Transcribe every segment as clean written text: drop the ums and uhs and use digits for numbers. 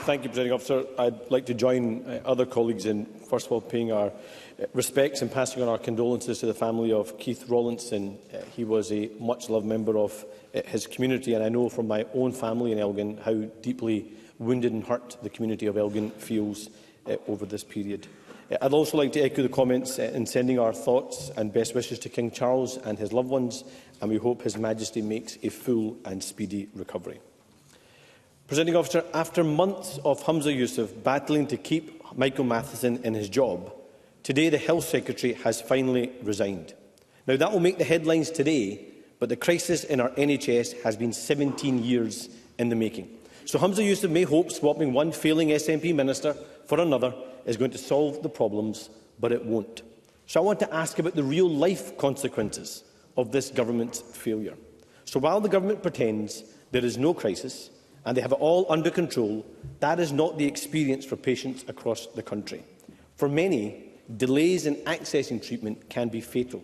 Thank you, Presiding Officer. I'd like to join other colleagues in, first of all, paying our respects and passing on our condolences to the family of Keith Rawlinson. He was a much-loved member of his community, and I know from my own family in Elgin how deeply wounded and hurt the community of Elgin feels over this period. I'd also like to echo the comments in sending our thoughts and best wishes to King Charles and his loved ones, and we hope His Majesty makes a full and speedy recovery. Presiding Officer, after months of Humza Yousaf battling to keep Michael Matheson in his job, today the Health Secretary has finally resigned. Now, that will make the headlines today, but the crisis in our NHS has been 17 years in the making. So Humza Yousaf may hope swapping one failing SNP minister for another is going to solve the problems, but it won't. So I want to ask about the real-life consequences of this government's failure. So while the government pretends there is no crisis, and they have it all under control, that is not the experience for patients across the country. For many, delays in accessing treatment can be fatal.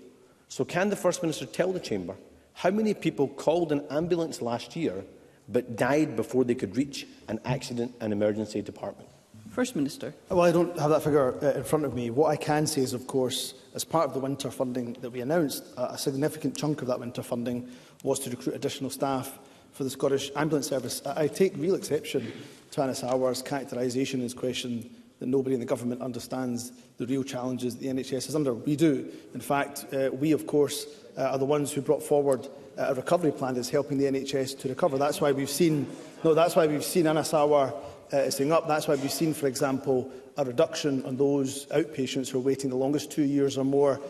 So can the First Minister tell the Chamber how many people called an ambulance last year but died before they could reach an accident and emergency department? First Minister. Well, I don't have that figure in front of me. What I can say is, of course, as part of the winter funding that we announced, a significant chunk of that winter funding was to recruit additional staff for the Scottish Ambulance Service. I take real exception to Anas Sarwar's characterisation in his question that nobody in the government understands the real challenges that the NHS is under. We do. In fact, we, of course, are the ones who brought forward a recovery plan that's helping the NHS to recover. That's why we've seen Anas Sarwar sitting up. That's why we've seen, for example, a reduction on those outpatients who are waiting the longest 2 years or more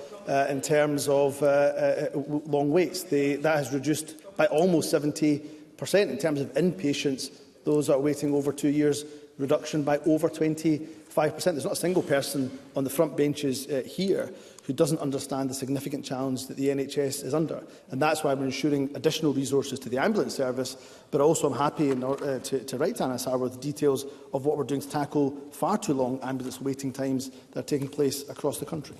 in terms of long waits. That has reduced by almost 70%. In terms of inpatients, those that are waiting over 2 years, reduction by over 25%. There's not a single person on the front benches here who doesn't understand the significant challenge that the NHS is under. And that's why we're ensuring additional resources to the ambulance service, but also I'm happy to write to Anas Sarwar the details of what we're doing to tackle far too long ambulance waiting times that are taking place across the country.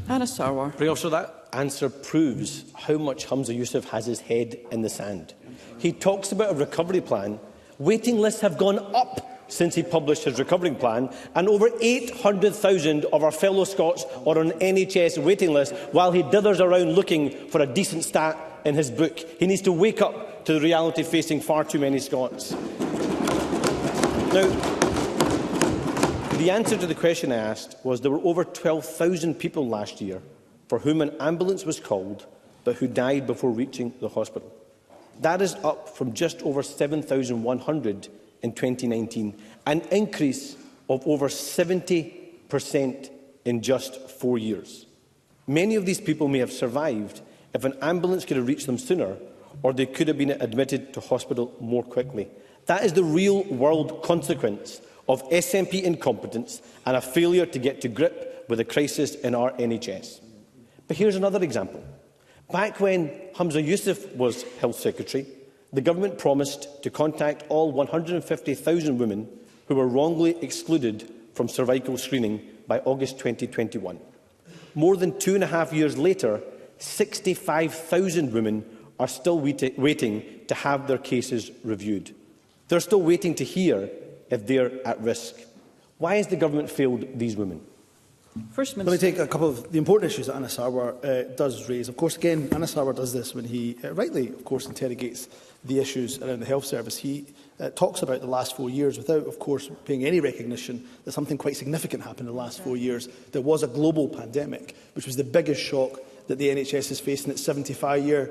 Anas Sarwar. Also, that answer proves how much Humza Yousaf has his head in the sand. He talks about a recovery plan. Waiting lists have gone up since he published his recovery plan, and over 800,000 of our fellow Scots are on NHS waiting lists while he dithers around looking for a decent stat in his book. He needs to wake up to the reality facing far too many Scots. Now, the answer to the question I asked was there were over 12,000 people last year for whom an ambulance was called but who died before reaching the hospital. That is up from just over 7,100 in 2019, an increase of over 70% in just 4 years. Many of these people may have survived if an ambulance could have reached them sooner, or they could have been admitted to hospital more quickly. That is the real-world consequence of SNP incompetence and a failure to get to grip with the crisis in our NHS. But here's another example. Back when Humza Yousaf was Health Secretary, the government promised to contact all 150,000 women who were wrongly excluded from cervical screening by August 2021. More than 2.5 years later, 65,000 women are still waiting to have their cases reviewed. They're still waiting to hear if they're at risk. Why has the government failed these women? First Minister. Let me take a couple of the important issues that Anas Sarwar does raise. Of course, again, Anas Sarwar does this when he rightly, of course, interrogates the issues around the health service. He talks about the last 4 years without, of course, paying any recognition that something quite significant happened in the last 4 years. There was a global pandemic, which was the biggest shock that the NHS has faced in its 75-year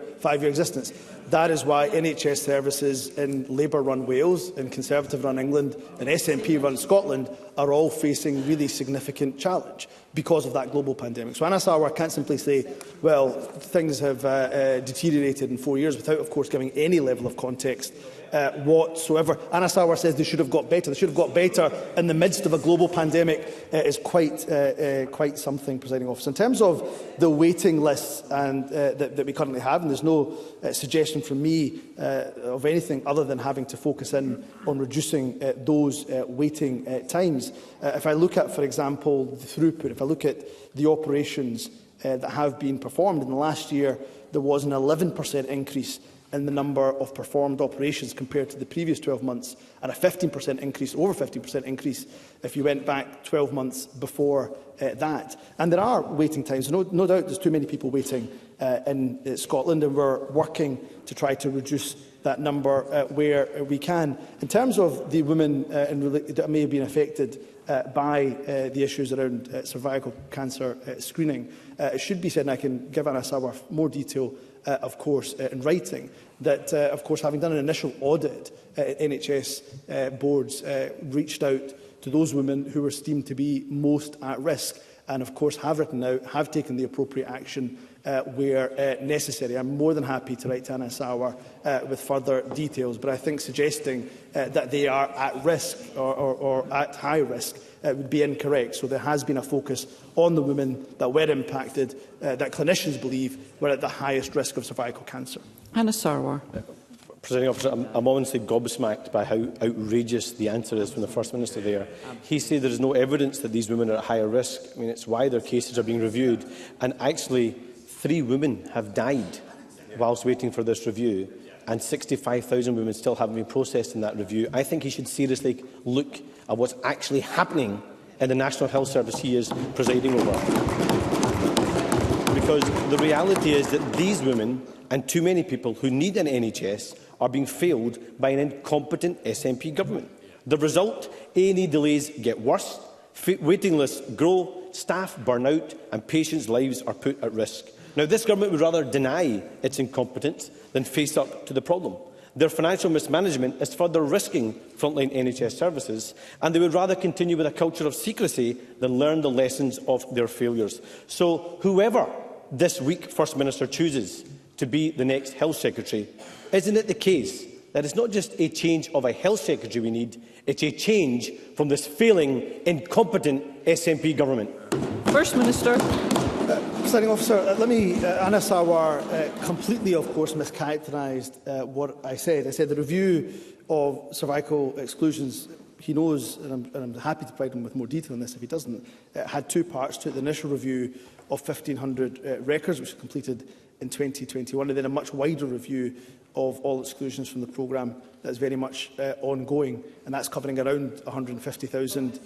existence. That is why NHS services in Labour-run Wales, in Conservative-run England, and SNP-run Scotland are all facing really significant challenge because of that global pandemic. So Anas Sarwar can't simply say, well, things have deteriorated in 4 years without, of course, giving any level of context whatsoever. Anas Sarwar says they should have got better. They should have got better in the midst of a global pandemic is quite something, Presiding Officer. In terms of the waiting lists that we currently have, and there's no suggestion from me of anything other than having to focus in on reducing those waiting times. If I look at, for example, the throughput, if I look at the operations that have been performed in the last year, there was an 11% increase in the number of performed operations compared to the previous 12 months, and a 15% increase, over 15% increase, if you went back 12 months before that. And there are waiting times. No doubt there's too many people waiting in Scotland, and we're working to try to reduce that number where we can. In terms of the women that may have been affected by the issues around cervical cancer screening, it should be said, and I can give Anas Sarwar more detail, of course, in writing, that, of course, having done an initial audit, NHS boards reached out to those women who were deemed to be most at risk, and, of course, have written out, have taken the appropriate action where necessary. I'm more than happy to write to Anas Sarwar with further details, but I think suggesting that they are at risk or at high risk would be incorrect. So there has been a focus on the women that were impacted, that clinicians believe were at the highest risk of cervical cancer. Anas Sarwar. Presiding Officer, I'm honestly gobsmacked by how outrageous the answer is from the First Minister there. He said there is no evidence that these women are at higher risk. I mean, it's why their cases are being reviewed. And actually, 3 women have died whilst waiting for this review, and 65,000 women still haven't been processed in that review. I think he should seriously look at what's actually happening in the National Health Service he is presiding over. Because the reality is that these women, and too many people who need an NHS, are being failed by an incompetent SNP government. The result, A&E delays get worse, waiting lists grow, staff burn out, and patients' lives are put at risk. Now, this government would rather deny its incompetence than face up to the problem. Their financial mismanagement is further risking frontline NHS services, and they would rather continue with a culture of secrecy than learn the lessons of their failures. So, whoever this week First Minister chooses to be the next Health Secretary, isn't it the case that it's not just a change of a Health Secretary we need, it's a change from this failing, incompetent SNP government? First Minister. Presiding Officer, Anas Sarwar completely, of course, mischaracterised what I said. I said the review of cervical exclusions, he knows, and I'm happy to provide him with more detail on this if he doesn't, had 2 parts to it. The initial review of 1,500 records, which was completed in 2021, and then a much wider review of all exclusions from the programme that is very much ongoing, and that's covering around 150,000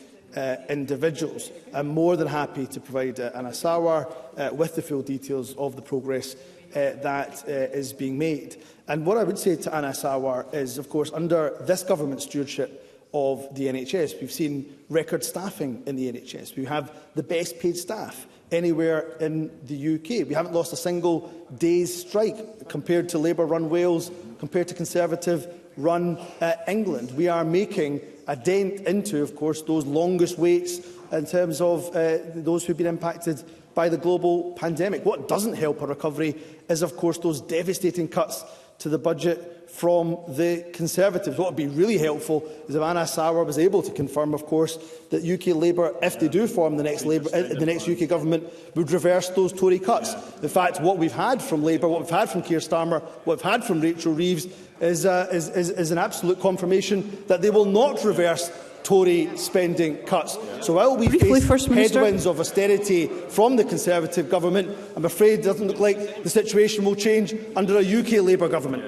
individuals. I'm more than happy to provide Anas Sarwar with the full details of the progress that is being made. And what I would say to Anas Sarwar is, of course, under this government stewardship of the NHS, we've seen record staffing in the NHS. We have the best paid staff anywhere in the UK. We haven't lost a single day's strike compared to Labour-run Wales, compared to Conservative-run England. We are making a dent into, of course, those longest waits in terms of those who've been impacted by the global pandemic. What doesn't help a recovery is, of course, those devastating cuts to the budget from the Conservatives. What would be really helpful is if Anas Sarwar was able to confirm, of course, that UK Labour, if they do form the next UK government, would reverse those Tory cuts. In fact, what we've had from Labour, what we've had from Keir Starmer, what we've had from Rachel Reeves is an absolute confirmation that they will not reverse Tory spending cuts. So while we face headwinds of austerity from the Conservative government, I'm afraid it doesn't look like the situation will change under a UK Labour government.